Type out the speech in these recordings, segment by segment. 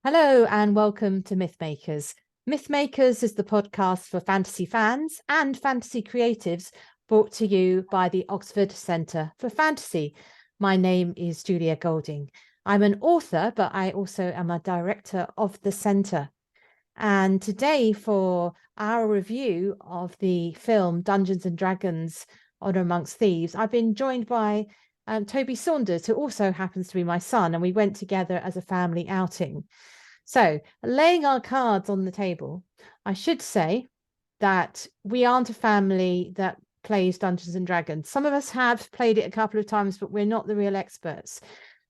Hello and welcome to Mythmakers. Mythmakers is the podcast for fantasy fans and fantasy creatives brought to you by the Oxford Centre for Fantasy. My name is Julia Golding. I'm an author, but I also am a director of the centre. And today, for our review of the film Dungeons and Dragons Honor Amongst Thieves, I've been joined by Toby Saunders, who also happens to be my son, and we went together as a family outing. So, laying our cards on the table, I should say that we aren't a family that plays Dungeons and Dragons. Some of us have played it a couple of times, but we're not the real experts.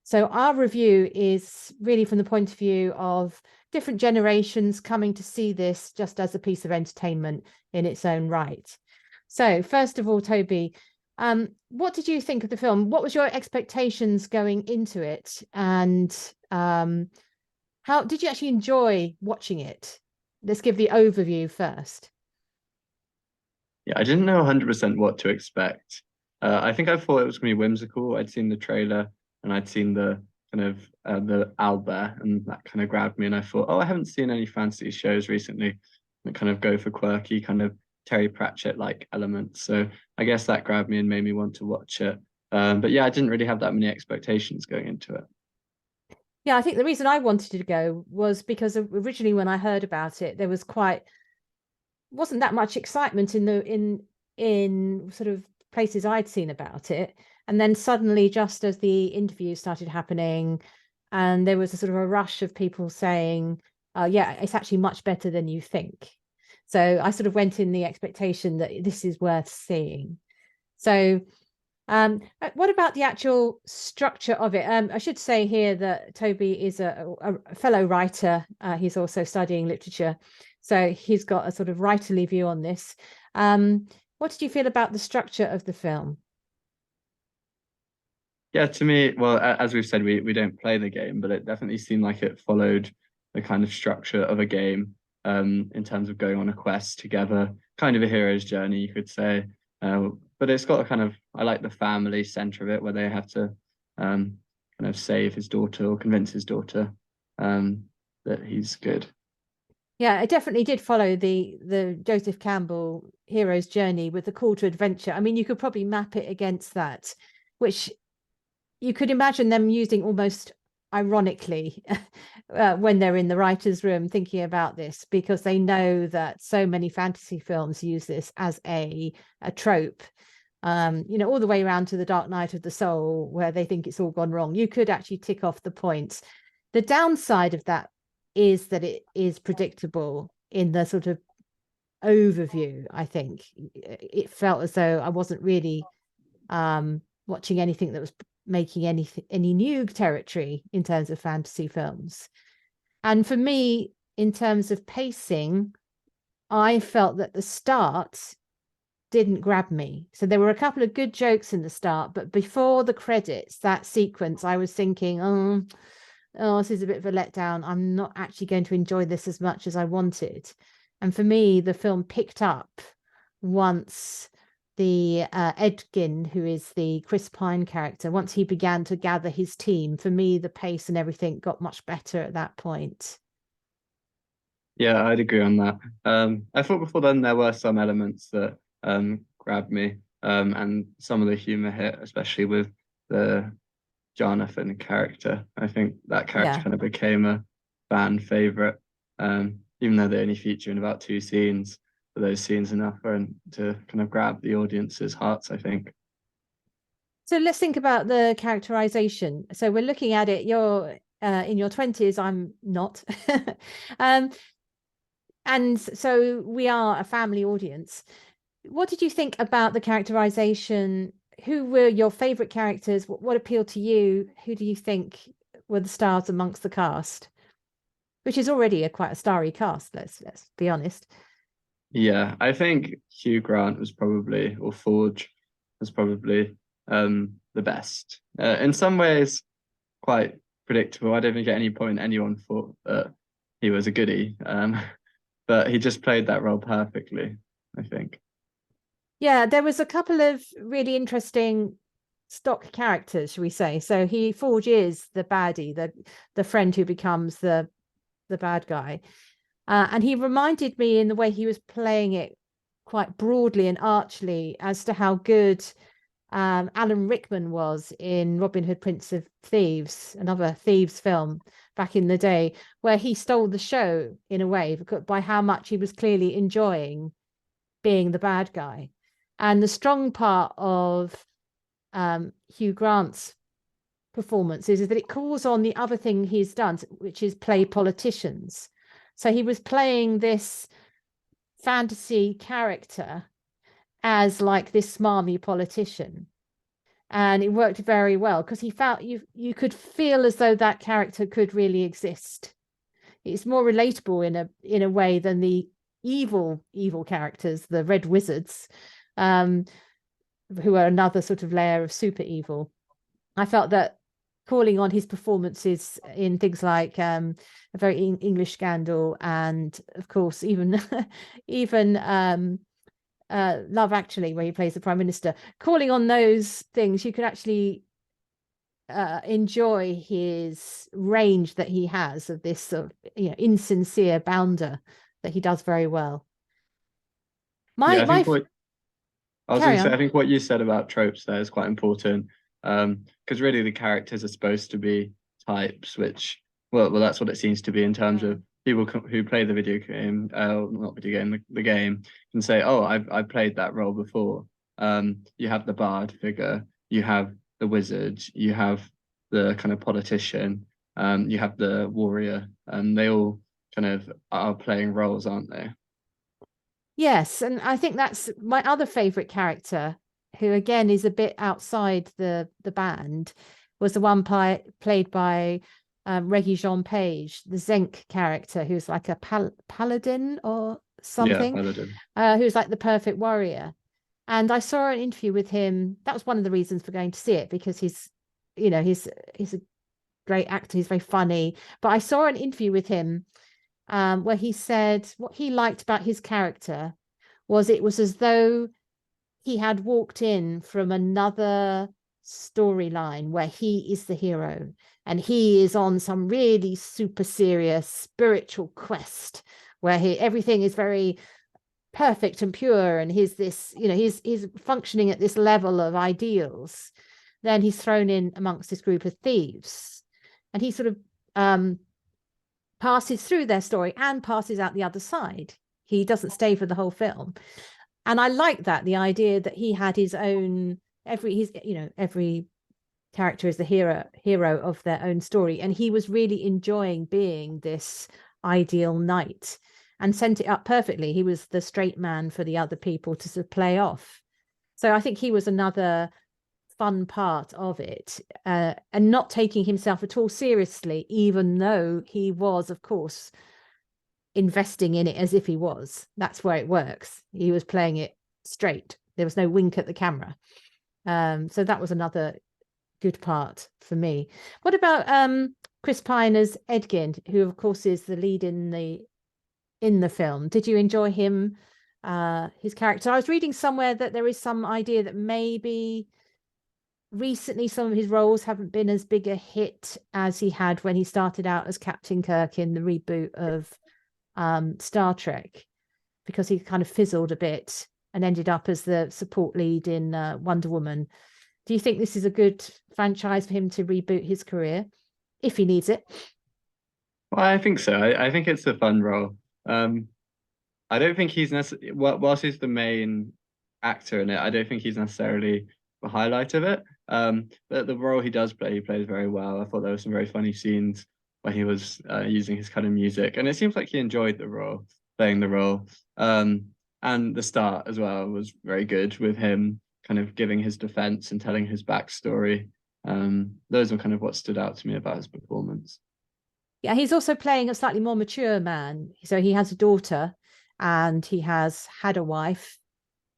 So, our review is really from the point of view of different generations coming to see this just as a piece of entertainment in its own right. So, first of all, Toby, what did you think of the film? What was your expectations going into it? And how did you actually enjoy watching it? Let's give the overview first. Yeah, I didn't know 100% what to expect. I think I thought it was going to be whimsical. I'd seen the trailer and I'd seen the kind of the owlbear, and that kind of grabbed me. And I thought, oh, I haven't seen any fantasy shows recently that kind of go for quirky, kind of Terry Pratchett-like elements. So I guess that grabbed me and made me want to watch it. But yeah, I didn't really have that many expectations going into it. Yeah, I think the reason I wanted to go was because originally when I heard about it, there wasn't that much excitement in sort of places I'd seen about it. And then suddenly, just as the interviews started happening, and there was a sort of a rush of people saying, yeah, it's actually much better than you think. So I sort of went in the expectation that this is worth seeing. So what about the actual structure of it? I should say here that Toby is a fellow writer. He's also studying literature, so he's got a sort of writerly view on this. What did you feel about the structure of the film? Yeah, to me, well, as we've said, we don't play the game, but it definitely seemed like it followed the kind of structure of a game, in terms of going on a quest together, kind of a hero's journey, you could say. But it's got a kind of, I like the family center of it, where they have to kind of save his daughter or convince his daughter that he's good. Yeah, it definitely did follow the Joseph Campbell hero's journey with the call to adventure. I mean, you could probably map it against that, which you could imagine them using almost ironically when they're in the writer's room thinking about this, because they know that so many fantasy films use this as a trope. All the way around to the Dark Night of the Soul, where they think it's all gone wrong. You could actually tick off the points. The downside of that is that it is predictable in the sort of overview. I think it felt as though I wasn't really watching anything that was making any new territory in terms of fantasy films. And for me, in terms of pacing, I felt that the start didn't grab me. So there were a couple of good jokes in the start, but before the credits, that sequence, I was thinking, oh, this is a bit of a letdown. I'm not actually going to enjoy this as much as I wanted. And for me, the film picked up once the Edgin, who is the Chris Pine character, once he began to gather his team. For me, the pace and everything got much better at that point. Yeah, I'd agree on that. I thought before then there were some elements that grabbed me, and some of the humor hit, especially with the Jonathan character. I think that character Yeah. kind of became a fan favorite, even though they only feature in about two scenes. But those scenes enough for to kind of grab the audience's hearts, I think. So let's think about the characterization. So we're looking at it. You're in your 20s. I'm not. um, and so we are a family audience. What did you think about the characterization? Who were your favorite characters? What appealed to you? Who do you think were the stars amongst the cast? Which is already quite a starry cast, let's be honest. Yeah, I think Hugh Grant was probably, or Forge was probably the best. In some ways, quite predictable. I don't think at any point anyone thought that he was a goodie, but he just played that role perfectly, I think. Yeah, there was a couple of really interesting stock characters, shall we say. So Forge is the baddie, the friend who becomes the the bad guy. And he reminded me in the way he was playing it quite broadly and archly as to how good Alan Rickman was in Robin Hood, Prince of Thieves, another Thieves film back in the day, where he stole the show in a way by how much he was clearly enjoying being the bad guy. And the strong part of Hugh Grant's performance is that it calls on the other thing he's done, which is play politicians. So he was playing this fantasy character as like this smarmy politician, and it worked very well because he felt you could feel as though that character could really exist. It's more relatable in a way than the evil characters, the red wizards, who are another sort of layer of super evil. I felt that calling on his performances in things like A Very English Scandal, and of course even Love Actually, where he plays the Prime Minister, calling on those things, you could actually enjoy his range that he has of this sort of, insincere bounder that he does very well. Yeah, I think what I was going Carry to say, I on. think what you said about tropes there is quite important. Because really the characters are supposed to be types, which, well, that's what it seems to be in terms of people who play the video game, not video game, the game, can say, oh, I've played that role before. You have the bard figure, you have the wizard, you have the kind of politician, you have the warrior, and they all kind of are playing roles, aren't they? Yes, and I think that's my other favorite character, who again is a bit outside the band, was the one played by Reggie-Jean Page, the Zenk character, who's like a paladin or Yeah, something, paladin. who's like the perfect warrior. And I saw an interview with him. That was one of the reasons for going to see it, because he's a great actor. He's very funny. But I saw an interview with him where he said what he liked about his character was it was as though he had walked in from another storyline where he is the hero and he is on some really super serious spiritual quest where everything is very perfect and pure, and he's functioning at this level of ideals. Then he's thrown in amongst this group of thieves, and he sort of passes through their story and passes out the other side. He doesn't stay for the whole film. And I like that, the idea that he had his own, every character is the hero of their own story. And he was really enjoying being this ideal knight and sent it up perfectly. He was the straight man for the other people to sort of play off. So I think he was another fun part of it, and not taking himself at all seriously, even though he was, of course, investing in it as if he was. That's where it works. He was playing it straight. There was no wink at the camera. So that was another good part for me. What about Chris Pine as Edgin, who of course is the lead in the film? Did you enjoy him, his character? I was reading somewhere that there is some idea that maybe recently some of his roles haven't been as big a hit as he had when he started out as Captain Kirk in the reboot of Star Trek, because he kind of fizzled a bit and ended up as the support lead in Wonder Woman. Do you think this is a good franchise for him to reboot his career if he needs it? Well, I think so. I think it's a fun role. I don't think he's necessarily, whilst he's the main actor in it, I don't think he's necessarily the highlight of it. But the role he does play, he plays very well. I thought there were some very funny scenes where he was using his kind of music, and it seems like he enjoyed the role, playing the role. And the start as well was very good with him kind of giving his defense and telling his backstory. Those were kind of what stood out to me about his performance. Yeah, he's also playing a slightly more mature man. So he has a daughter and he has had a wife,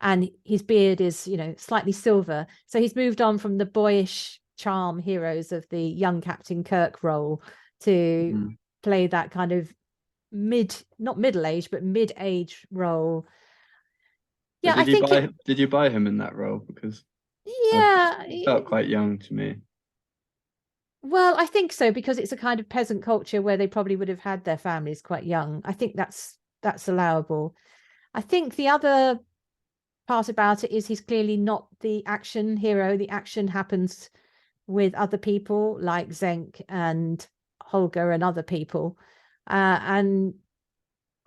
and his beard is, slightly silver. So he's moved on from the boyish charm heroes of the young Captain Kirk role to play that kind of not middle age, but mid-age role. Yeah, But I think did you buy him in that role? Because yeah, he felt quite young to me. Well, I think so, because it's a kind of peasant culture where they probably would have had their families quite young. I think that's allowable. I think the other part about it is he's clearly not the action hero. The action happens with other people like Zenk and Holger and other people. And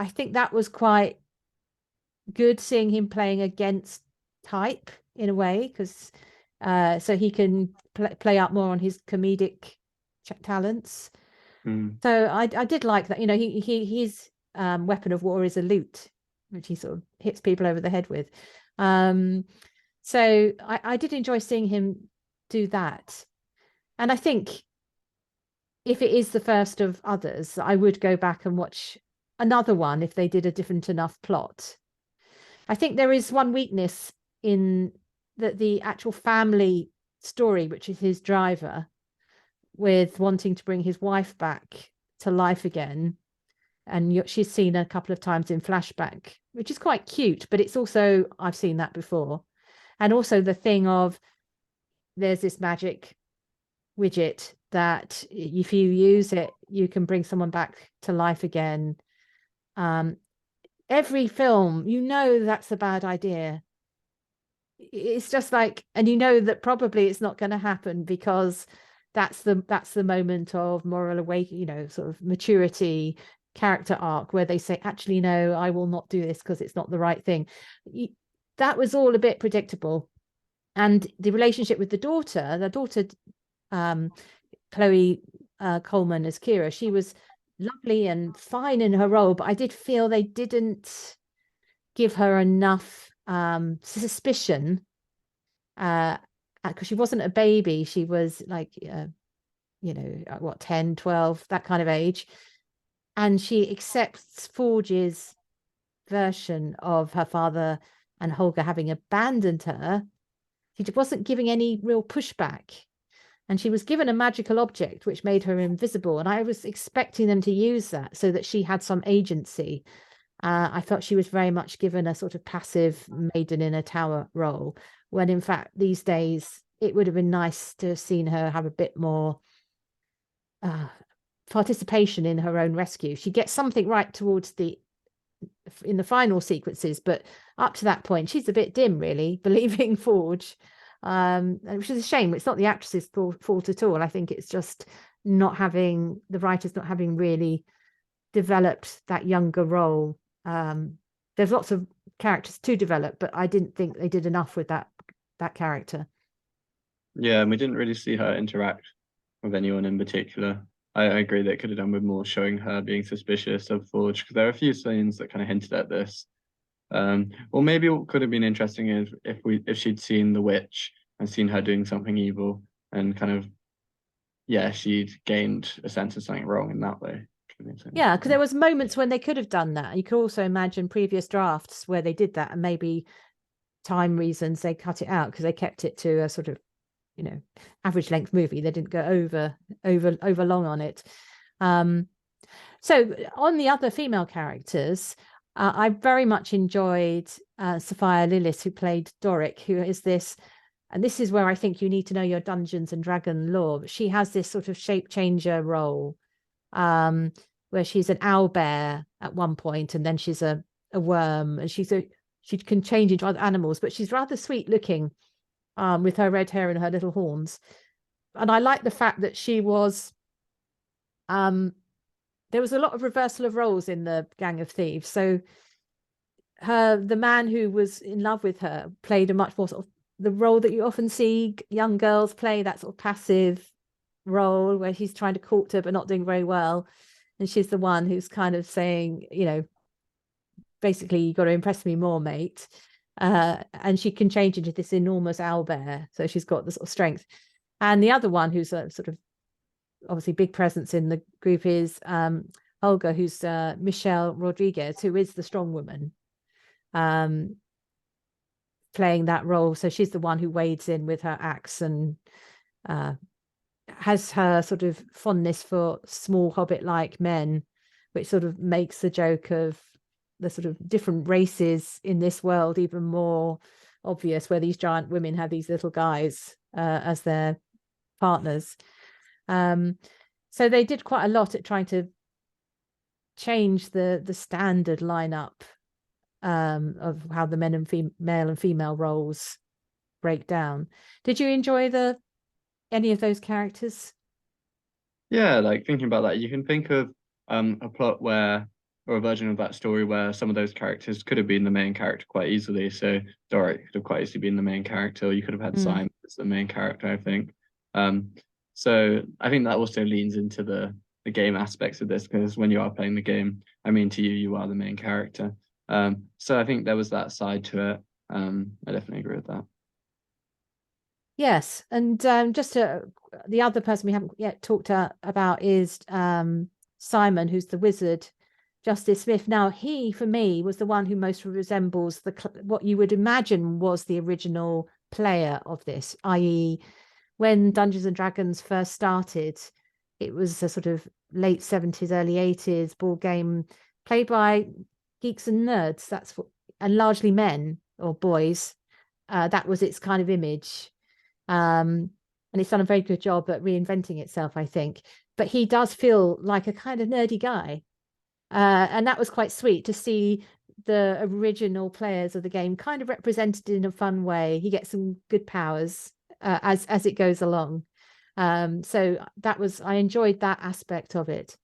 I think that was quite good, seeing him playing against type in a way, because so he can play up more on his comedic talents. Mm. So I did like that. You know, his weapon of war is a lute, which he sort of hits people over the head with. So I did enjoy seeing him do that. And I think if it is the first of others, I would go back and watch another one if they did a different enough plot. I think there is one weakness in that the actual family story, which is his driver, with wanting to bring his wife back to life again. And she's seen a couple of times in flashback, which is quite cute, but it's also, I've seen that before. And also the thing of there's this magic widget that if you use it, you can bring someone back to life again. Every film, you know that's a bad idea. It's just like, and you know that probably it's not going to happen, because that's the moment of moral awakening, you know, sort of maturity, character arc, where they say, actually, no, I will not do this because it's not the right thing. That was all a bit predictable. And the relationship with the daughter, Chloe Coleman as Kira, she was lovely and fine in her role, but I did feel they didn't give her enough suspicion, because she wasn't a baby. She was like, you know, what, 10, 12, that kind of age. And she accepts Forge's version of her father and Holger having abandoned her. She wasn't giving any real pushback. And she was given a magical object which made her invisible. And I was expecting them to use that so that she had some agency. I felt she was very much given a sort of passive maiden in a tower role, when in fact these days it would have been nice to have seen her have a bit more participation in her own rescue. She gets something right towards in the final sequences, but up to that point she's a bit dim, really, believing Forge, which is a shame. It's not the actress's fault at all. I think it's just the writers not having really developed that younger role. There's lots of characters to develop, but I didn't think they did enough with that character. Yeah, and we didn't really see her interact with anyone in particular. I agree that it could have done with more showing her being suspicious of Forge, because there are a few scenes that kind of hinted at this. Or maybe what could have been interesting is if she'd seen the witch and seen her doing something evil, and kind of, yeah, she'd gained a sense of something wrong in that way. Yeah, because there was moments when they could have done that. You could also imagine previous drafts where they did that, and maybe time reasons they cut it out because they kept it to a sort of, you know, average length movie. They didn't go over long on it. So on the other female characters, I very much enjoyed Sophia Lillis, who played Doric, who is this, and this is where I think you need to know your Dungeons and Dragon lore. But she has this sort of shape changer role, where she's an owlbear at one point, and then she's a worm, and she can change into other animals, but she's rather sweet looking, with her red hair and her little horns. And I like the fact that she was, there was a lot of reversal of roles in the Gang of Thieves. So the man who was in love with her played a much more sort of the role that you often see young girls play, that sort of passive role where he's trying to court her but not doing very well. And she's the one who's kind of saying, you know, basically, you got to impress me more, mate. And she can change into this enormous owlbear. So she's got the sort of strength. And the other one who's a sort of obviously big presence in the group is Olga, who's Michelle Rodriguez, who is the strong woman, playing that role. So she's the one who wades in with her axe and has her sort of fondness for small hobbit-like men, which sort of makes the joke of the sort of different races in this world even more obvious, where these giant women have these little guys as their partners. So they did quite a lot at trying to change the standard lineup of how the male and female roles break down. Did you enjoy any of those characters? Yeah, like thinking about that, you can think of a plot where, or a version of that story where some of those characters could have been the main character quite easily. So Doric could have quite easily been the main character, or you could have had Simon as the main character, I think. Um, so I think that also leans into the game aspects of this, because when you are playing the game, I mean, to you, you are the main character. So I think there was that side to it. I definitely agree with that. Yes, and the other person we haven't yet talked about is Simon, who's the wizard, Justice Smith. Now, he, for me, was the one who most resembles what you would imagine was the original player of this, i.e., when Dungeons and Dragons first started, it was a sort of late 70s, early 80s board game played by geeks and nerds. And largely men or boys. That was its kind of image. And it's done a very good job at reinventing itself, I think. But he does feel like a kind of nerdy guy. And that was quite sweet to see the original players of the game kind of represented in a fun way. He gets some good powers as it goes along. So I enjoyed that aspect of it.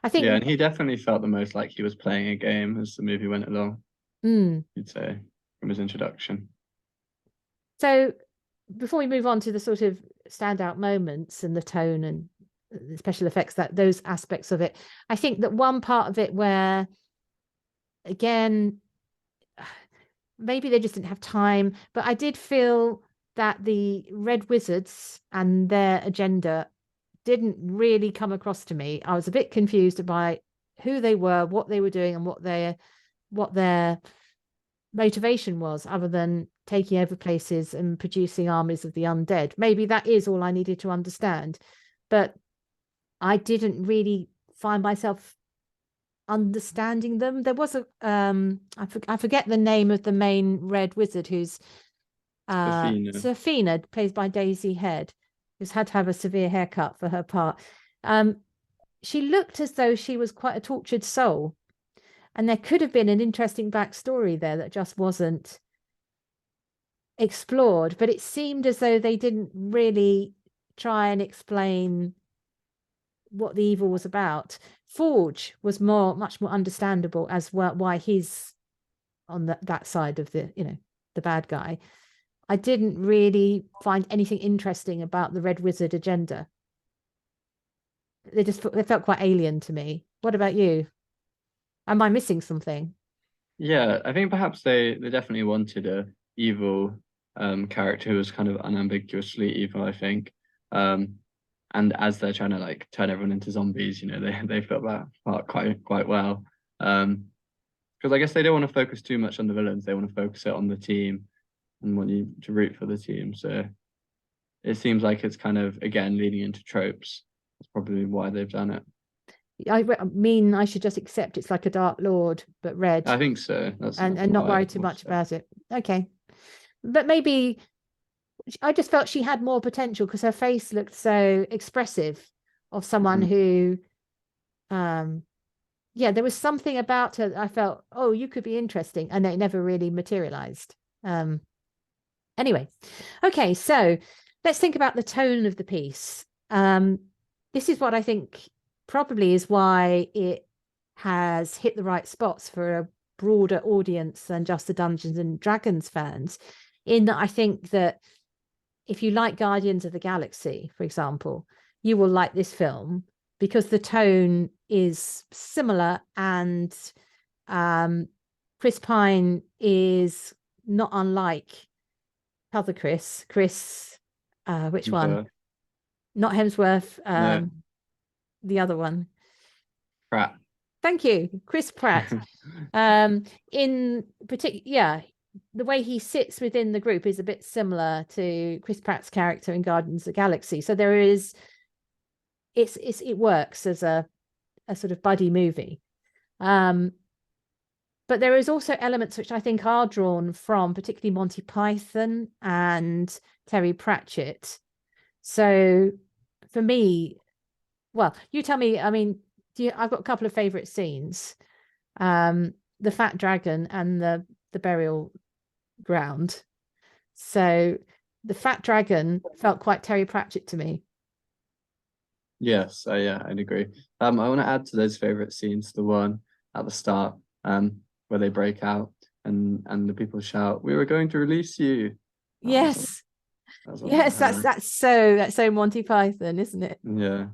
I think, Yeah, and he definitely felt the most like he was playing a game as the movie went along, you'd say, from his introduction. So before we move on to the sort of standout moments and the tone and the special effects, those aspects of it, I think that one part of it where, again, maybe they just didn't have time, but I did feel that the Red Wizards and their agenda didn't really come across to me. I was a bit confused by who they were, what they were doing, and what their motivation was, other than taking over places and producing armies of the undead. Maybe that is all I needed to understand, but I didn't really find myself understanding them. There was I forget the name of the main red wizard, who's Sophina, plays by Daisy Head, who's had to have a severe haircut for her part. She looked as though she was quite a tortured soul, and there could have been an interesting backstory there that just wasn't explored. But it seemed as though they didn't really try and explain what the evil was about. Forge was much more understandable as well, why he's on that side of the bad guy. I didn't really find anything interesting about the Red Wizard agenda. They felt quite alien to me. What about you? Am I missing something? Yeah, I think perhaps they definitely wanted a evil character who was kind of unambiguously evil, I think. And as they're trying to like turn everyone into zombies, they felt that part quite well. Because I guess they don't want to focus too much on the villains, they want to focus it on the team and want you to root for the team. So it seems like it's kind of, again, leading into tropes. That's probably why they've done it. I mean, I should just accept it's like a Dark Lord, but red. I think so. And not worry too much about it. Okay. But maybe I just felt she had more potential because her face looked so expressive of someone who, there was something about her that I felt, oh, you could be interesting. And it never really materialized. Anyway, okay, so let's think about the tone of the piece. This is what I think probably is why it has hit the right spots for a broader audience than just the Dungeons and Dragons fans, in that I think that if you like Guardians of the Galaxy, for example, you will like this film because the tone is similar, and Chris Pine is not unlike other Chris, which one? Not Hemsworth, no. The other one. Pratt. Thank you, Chris Pratt. In particular, yeah, the way he sits within the group is a bit similar to Chris Pratt's character in Guardians of the Galaxy. So there is, it works as a sort of buddy movie. But there is also elements which I think are drawn from particularly Monty Python and Terry Pratchett. So for me, Well, you tell me. I mean, I've got a couple of favorite scenes. The fat dragon and the burial ground. So the fat dragon felt quite Terry Pratchett to me. Yes, yeah, I'd agree. I want to add to those favorite scenes the one at the start, where they break out and the people shout, "We were going to release you." That was Yes, that was one of my yes, highlights. that's so Monty Python, isn't it? Yeah,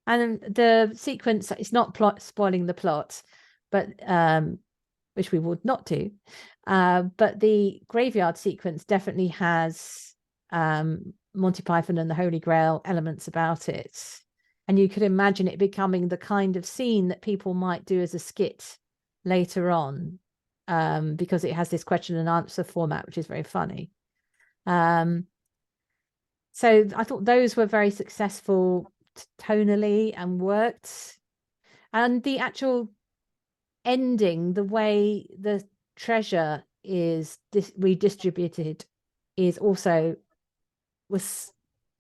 And the sequence, it's not spoiling the plot, but which we would not do. But the graveyard sequence definitely has Monty Python and the Holy Grail elements about it. And you could imagine it becoming the kind of scene that people might do as a skit later on, because it has this question and answer format, which is very funny. So I thought those were very successful tonally and worked. And the actual ending, the way the treasure is redistributed, is also was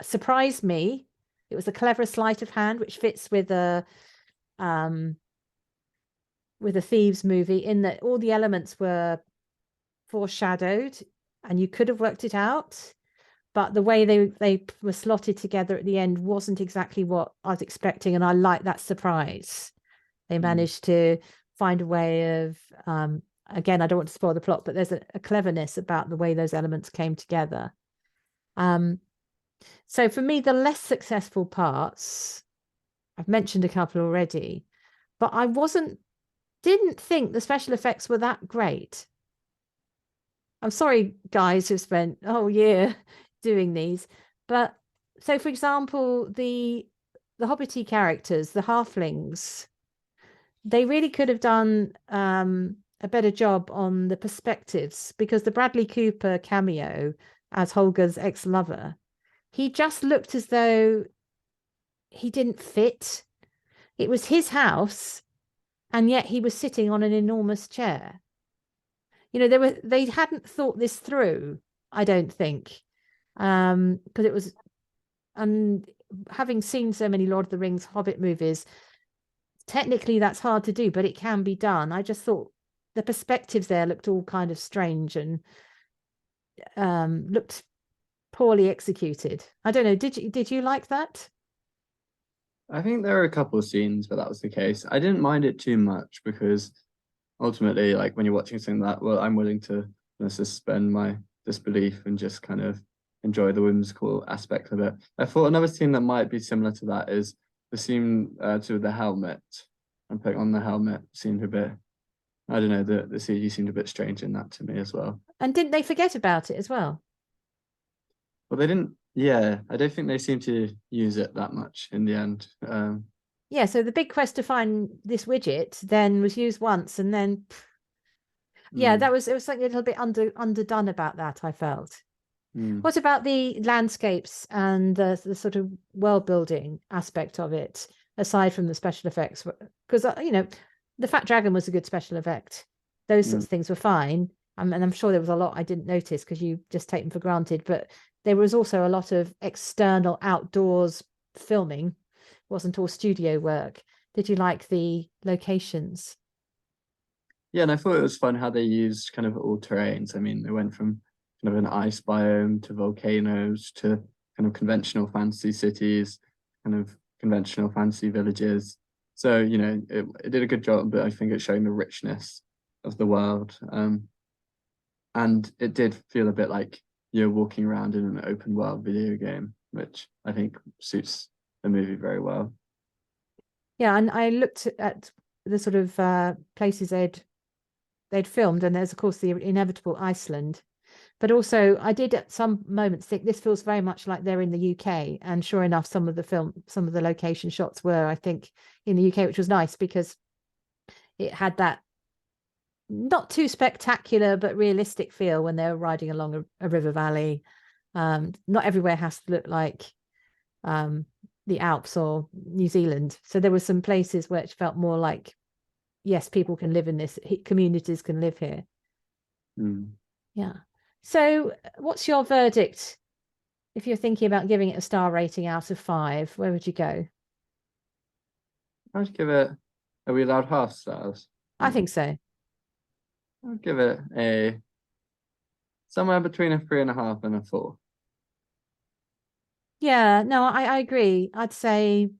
surprised me. It was a clever sleight of hand, which fits with a Thieves movie, in that all the elements were foreshadowed and you could have worked it out, but the way they were slotted together at the end wasn't exactly what I was expecting, and I like that surprise. They managed to find a way of, again, I don't want to spoil the plot, but there's a cleverness about the way those elements came together. So for me, the less successful parts, I've mentioned a couple already, but I didn't think the special effects were that great. I'm sorry, guys who spent a whole year doing these, but so for example, the Hobbity characters, the halflings, they really could have done a better job on the perspectives, because the Bradley Cooper cameo as Holger's ex-lover, he just looked as though he didn't fit. It was his house, and yet he was sitting on an enormous chair. They hadn't thought this through, I don't think, because it was, and having seen so many Lord of the Rings Hobbit movies, technically that's hard to do, but it can be done. I just thought the perspectives there looked all kind of strange and looked poorly executed. I don't know. Did you like that? I think there are a couple of scenes where that was the case. I didn't mind it too much because ultimately, like when you're watching something like that, well, I'm willing to suspend my disbelief and just kind of enjoy the whimsical aspect of it. I thought another scene that might be similar to that is the scene to the helmet and putting on the helmet seemed a bit, I don't know, the CG seemed a bit strange in that to me as well. And didn't they forget about it as well? Well, they didn't, yeah, I don't think they seem to use it that much in the end. Yeah, so the big quest to find this widget then was used once, and then yeah, mm, it was something a little bit underdone about that, I felt. mm. What about the landscapes and the sort of world building aspect of it, aside from the special effects? Because the Fat Dragon was a good special effect. Those sorts Mm. of things were fine. And I'm sure there was a lot I didn't notice because you just take them for granted. But there was also a lot of external outdoors filming. It wasn't all studio work. Did you like the locations? Yeah, and I thought it was fun how they used kind of all terrains. I mean, they went from kind of an ice biome to volcanoes to kind of conventional fantasy cities, kind of conventional fantasy villages. So, it did a good job, but I think it's showing the richness of the world. And it did feel a bit like you're walking around in an open world video game, which I think suits the movie very well. Yeah, and I looked at the sort of places they'd filmed, and there's of course the inevitable Iceland. But also, I did at some moments think this feels very much like they're in the UK. And sure enough, some of the location shots were, I think, in the UK, which was nice because it had that not too spectacular but realistic feel when they were riding along a river valley. Not everywhere has to look like the Alps or New Zealand. So there were some places where it felt more like, yes, people can live in this, communities can live here. Mm. Yeah. So what's your verdict if you're thinking about giving it a star rating out of 5? Where would you go? I'd give it. Are we allowed half stars? I think so. I'd give it a somewhere between a 3.5 and a 4. Yeah, no, I agree. I'd say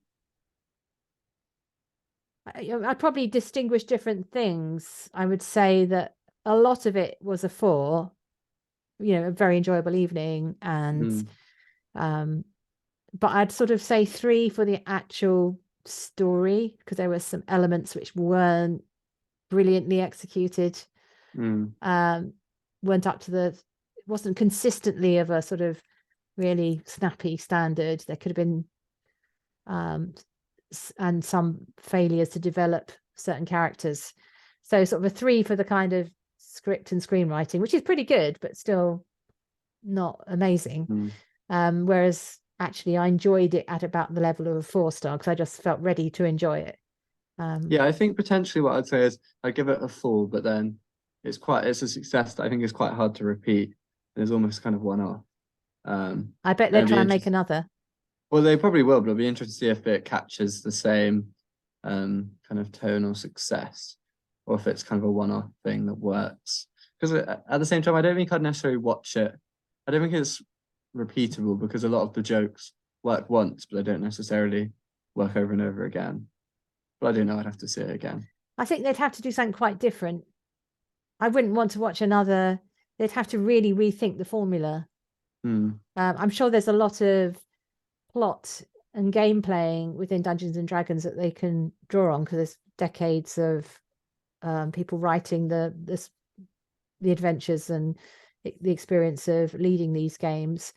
I'd probably distinguish different things. I would say that a lot of it was a 4, a very enjoyable evening, and Mm, but I'd sort of say 3 for the actual story, because there were some elements which weren't brilliantly executed, mm, weren't up to it wasn't consistently of a sort of really snappy standard. There could have been and some failures to develop certain characters. So sort of a 3 for the kind of script and screenwriting, which is pretty good, but still not amazing. mm. Whereas actually I enjoyed it at about the level of a 4-star, because I just felt ready to enjoy it. Yeah, I think potentially what I'd say is I give it a 4, but then it's a success that I think is quite hard to repeat. It's almost kind of one-off. I bet And they'll it'd be try and make interesting. another. Well, they probably will, but it'll be interesting to see if it catches the same kind of tonal success, or if it's kind of a one-off thing that works. Because at the same time, I don't think I'd necessarily watch it. I don't think it's repeatable because a lot of the jokes work once, but they don't necessarily work over and over again. But I do know I'd have to see it again. I think they'd have to do something quite different. I wouldn't want to watch another. They'd have to really rethink the formula. Hmm. I'm sure there's a lot of plot and game playing within Dungeons and Dragons that they can draw on, because there's decades of people writing the adventures and the experience of leading these games.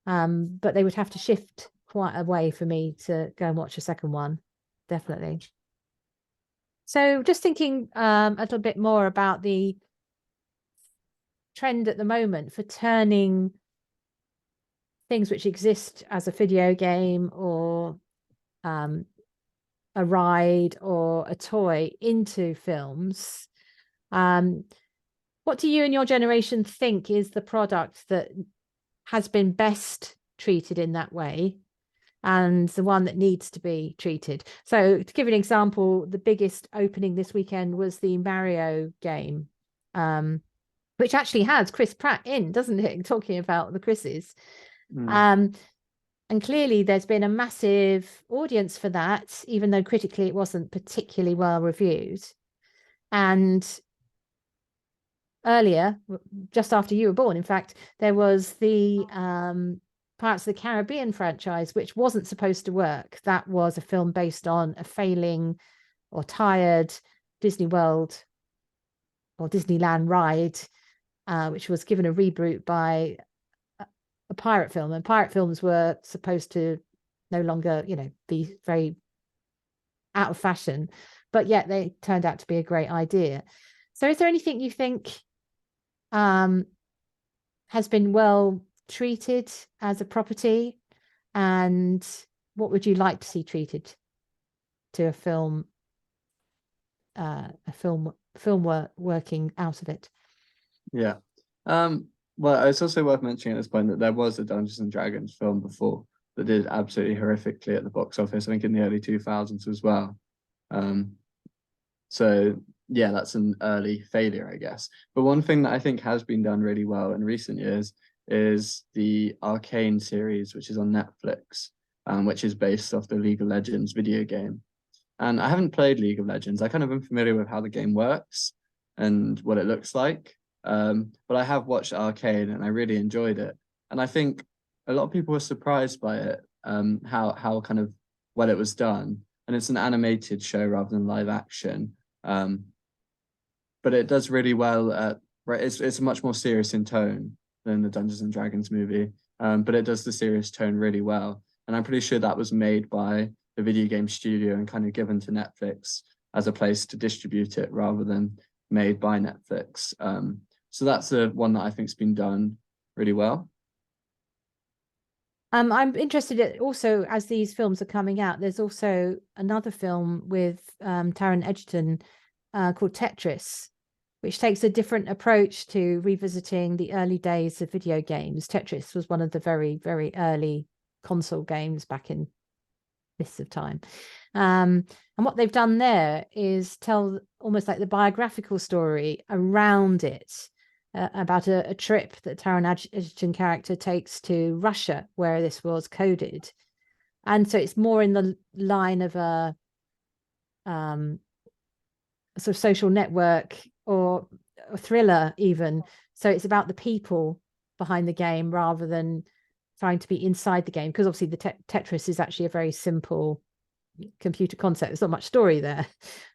But they would have to shift quite a way for me to go and watch a second one, definitely. So just thinking a little bit more about the trend at the moment for turning things which exist as a video game or a ride or a toy into films. What do you and your generation think is the product that has been best treated in that way, and the one that needs to be treated? So to give you an example, the biggest opening this weekend was the Mario game, which actually has Chris Pratt in, doesn't it? Talking about the Chris's. Mm. And clearly there's been a massive audience for that, even though critically it wasn't particularly well reviewed. And earlier, just after you were born, in fact, there was the Pirates of the Caribbean franchise, which wasn't supposed to work. That was a film based on a failing or tired Disney World or Disneyland ride, which was given a reboot by a pirate film. And pirate films were supposed to no longer, be very out of fashion, but yet they turned out to be a great idea. So is there anything you think has been well treated as a property, and what would you like to see treated to a film working out of it? Yeah. Well, it's also worth mentioning at this point that there was a Dungeons and Dragons film before that did absolutely horrifically at the box office, I think in the early 2000s as well. So yeah, that's an early failure, I guess. But one thing that I think has been done really well in recent years is the Arcane series, which is on Netflix, which is based off the League of Legends video game. And I haven't played League of Legends. I kind of am familiar with how the game works and what it looks like. But I have watched Arcane and I really enjoyed it. And I think a lot of people were surprised by it, how kind of well it was done. And it's an animated show rather than live action. But it does really well right. It's much more serious in tone than the Dungeons and Dragons movie. But it does the serious tone really well. And I'm pretty sure that was made by the video game studio and kind of given to Netflix as a place to distribute it rather than made by Netflix. So that's the one that I think's been done really well. I'm interested in also, as these films are coming out, there's also another film with Taron Egerton called Tetris, which takes a different approach to revisiting the early days of video games. Tetris was one of the very, very early console games back in Mists of Time. And what they've done there is tell almost like the biographical story around it, about a trip that Taron Egerton character takes to Russia, where this was coded. And so it's more in the line of a sort of social network or a thriller even. So it's about the people behind the game rather than trying to be inside the game, because obviously the Tetris is actually a very simple computer concept. There's not much story there.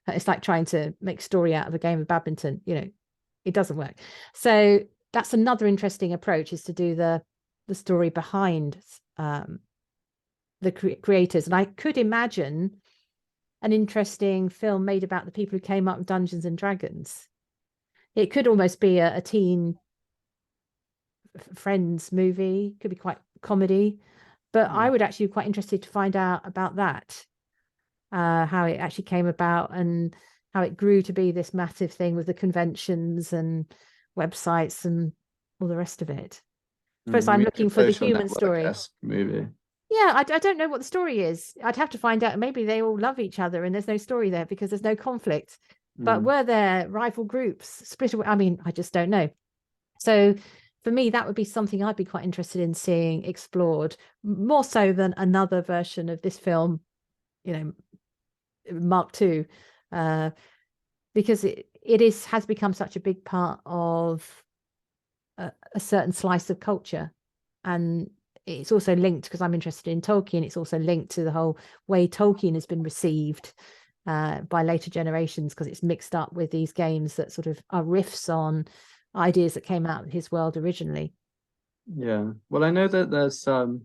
It's like trying to make story out of a game of badminton. It doesn't work. So that's another interesting approach, is to do the story behind the creators. And I could imagine an interesting film made about the people who came up with Dungeons and Dragons. It could almost be a teen friends movie, could be quite comedy, but I would actually be quite interested to find out about that, how it actually came about and how it grew to be this massive thing with the conventions and websites and all the rest of it. First, I'm looking for the human story. Movie. Yeah, I don't know what the story is. I'd have to find out. Maybe they all love each other and there's no story there because there's no conflict. But were there rival groups split away? I mean, I just don't know. So for me, that would be something I'd be quite interested in seeing explored, more so than another version of this film, Mark II, because it has become such a big part of a certain slice of culture. And it's also linked, because I'm interested in Tolkien, it's also linked to the whole way Tolkien has been received by later generations, because it's mixed up with these games that sort of are riffs on ideas that came out of his world originally. Yeah. Well, I know that there's some,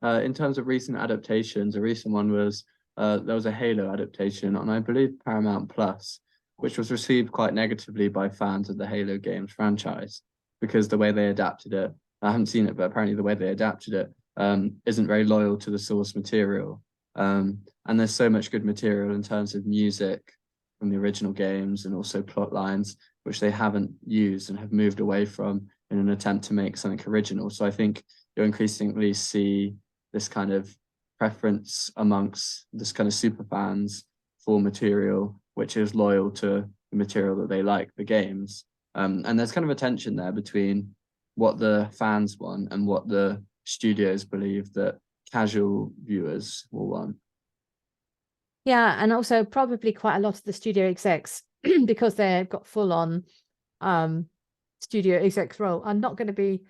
in terms of recent adaptations, a recent one was there was a Halo adaptation on, I believe, Paramount Plus, which was received quite negatively by fans of the Halo games franchise, because the way they adapted it, I haven't seen it, but apparently the way they adapted it isn't very loyal to the source material. And there's so much good material in terms of music from the original games and also plot lines, which they haven't used and have moved away from in an attempt to make something original. So I think you'll increasingly see this kind of preference amongst this kind of super fans for material which is loyal to the material that they like, the games. And there's kind of a tension there between what the fans want and what the studios believe that casual viewers will want. Yeah, and also probably quite a lot of the studio execs, because they've got full on studio execs role, are not going to be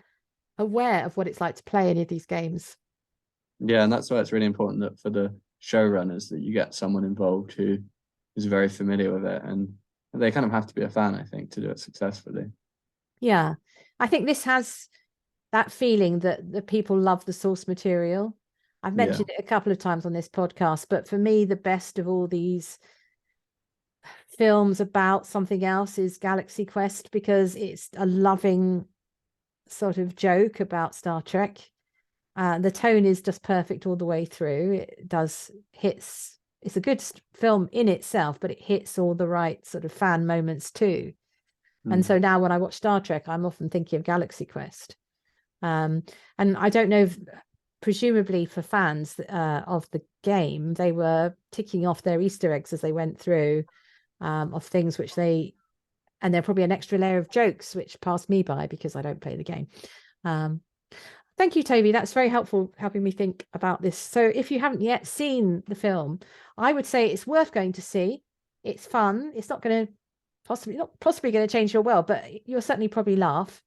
aware of what it's like to play any of these games. Yeah, and that's why it's really important that for the showrunners that you get someone involved who is very familiar with it, and they kind of have to be a fan, I think, to do it successfully. Yeah, I think this has that feeling that the people love the source material. I've mentioned it a couple of times on this podcast, but for me, the best of all these films about something else is Galaxy Quest, because it's a loving sort of joke about Star Trek. The tone is just perfect all the way through. It's a good film in itself, but it hits all the right sort of fan moments too. And so now when I watch Star Trek, I'm often thinking of Galaxy Quest. And I don't know if, presumably for fans of the game, they were ticking off their Easter eggs as they went through, of things which and they're probably an extra layer of jokes which passed me by because I don't play the game. Thank you, Toby. That's very helpful, helping me think about this. So if you haven't yet seen the film, I would say it's worth going to see. It's fun. It's not possibly going to change your world, but you'll certainly probably laugh.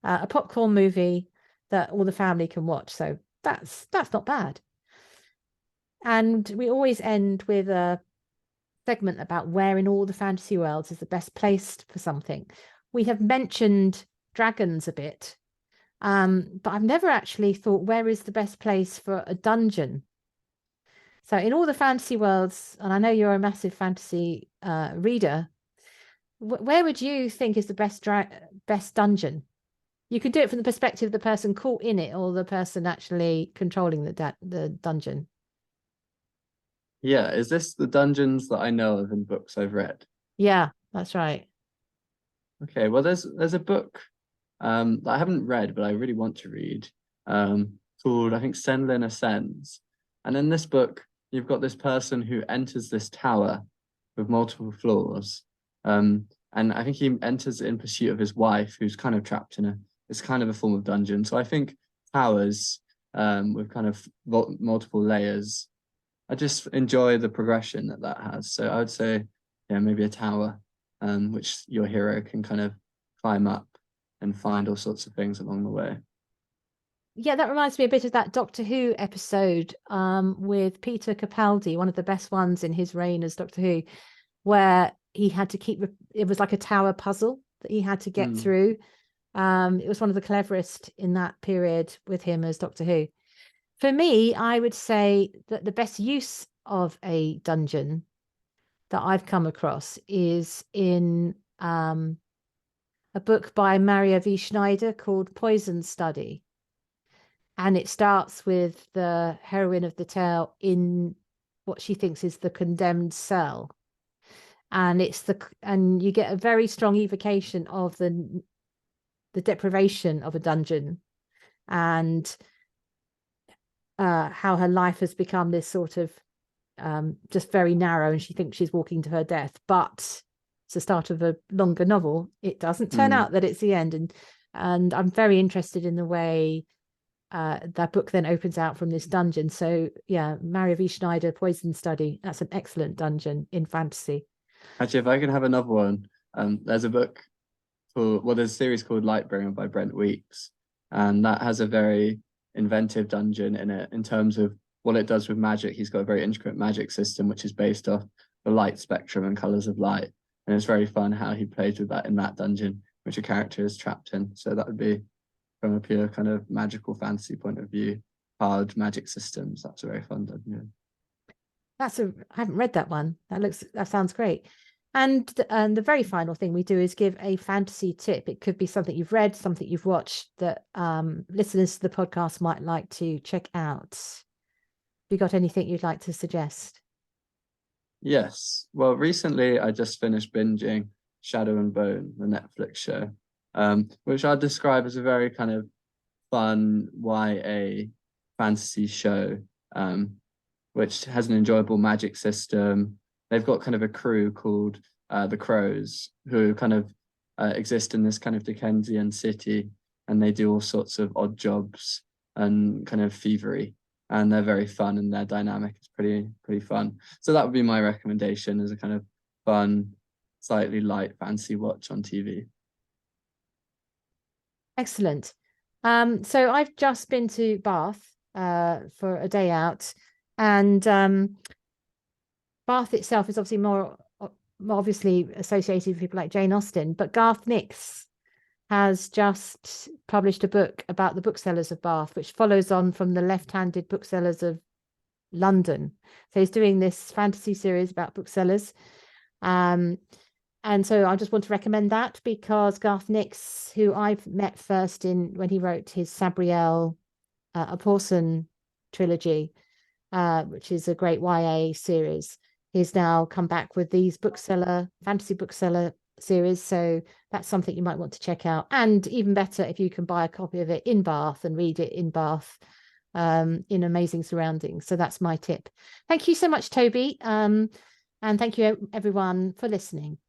A popcorn movie that all the family can watch. So that's not bad. And we always end with a segment about where in all the fantasy worlds is the best place for something. We have mentioned dragons a bit, but I've never actually thought, where is the best place for a dungeon? So in all the fantasy worlds, and I know you're a massive fantasy reader, where would you think is the best dungeon? You could do it from the perspective of the person caught in it or the person actually controlling the dungeon. Yeah, is this the dungeons that I know of in books I've read? Yeah, that's right. Okay, well, there's a book that I haven't read, but I really want to read, called, I think, Senlin Ascends. And in this book, you've got this person who enters this tower with multiple floors. And I think he enters in pursuit of his wife, who's kind of trapped in it's kind of a form of dungeon. So I think towers, with kind of multiple layers, I just enjoy the progression that has. So I would say, yeah, maybe a tower, which your hero can kind of climb up and find all sorts of things along the way. Yeah, that reminds me a bit of that Doctor Who episode with Peter Capaldi, one of the best ones in his reign as Doctor Who, where he had to keep it was like a tower puzzle that he had to get through. It was one of the cleverest in that period with him as Doctor Who. For me, I would say that the best use of a dungeon that I've come across is in a book by Maria V. Schneider called Poison Study. And it starts with the heroine of the tale in what she thinks is the condemned cell. And you get a very strong evocation of the deprivation of a dungeon and how her life has become this sort of just very narrow, and she thinks she's walking to her death. But it's the start of a longer novel. It doesn't turn out that it's the end. And I'm very interested in the way that book then opens out from this dungeon. So yeah, Maria V. Schneider, Poison Study. That's an excellent dungeon in fantasy. Actually, if I could have another one, there's a book there's a series called Lightbringer by Brent Weeks, and that has a very inventive dungeon in it in terms of what it does with magic. He's got a very intricate magic system, which is based off the light spectrum and colors of light. And it's very fun how he plays with that in that dungeon, which a character is trapped in. So that would be from a pure kind of magical fantasy point of view, hard magic systems. That's a very fun dungeon. I haven't read that one. That sounds great. And the very final thing we do is give a fantasy tip. It could be something you've read, something you've watched that listeners to the podcast might like to check out. Have you got anything you'd like to suggest? Yes. Well, recently I just finished binging Shadow and Bone, the Netflix show, which I'd describe as a very kind of fun YA fantasy show, which has an enjoyable magic system. They've got kind of a crew called the Crows, who kind of exist in this kind of Dickensian city, and they do all sorts of odd jobs and kind of thievery. And they're very fun, and their dynamic is pretty fun. So that would be my recommendation as a kind of fun, slightly light fantasy watch on TV. Excellent. So I've just been to Bath for a day out, and Bath itself is obviously more obviously associated with people like Jane Austen, but Garth Nix has just published a book about the booksellers of Bath, which follows on from the left-handed booksellers of London. So he's doing this fantasy series about booksellers. And so I just want to recommend that because Garth Nix, who I've met first when he wrote his Sabriel A Porson trilogy, which is a great YA series, he's now come back with these fantasy bookseller series. So that's something you might want to check out. And even better, if you can buy a copy of it in Bath and read it in Bath in amazing surroundings. So that's my tip. Thank you so much, Toby. And thank you everyone for listening.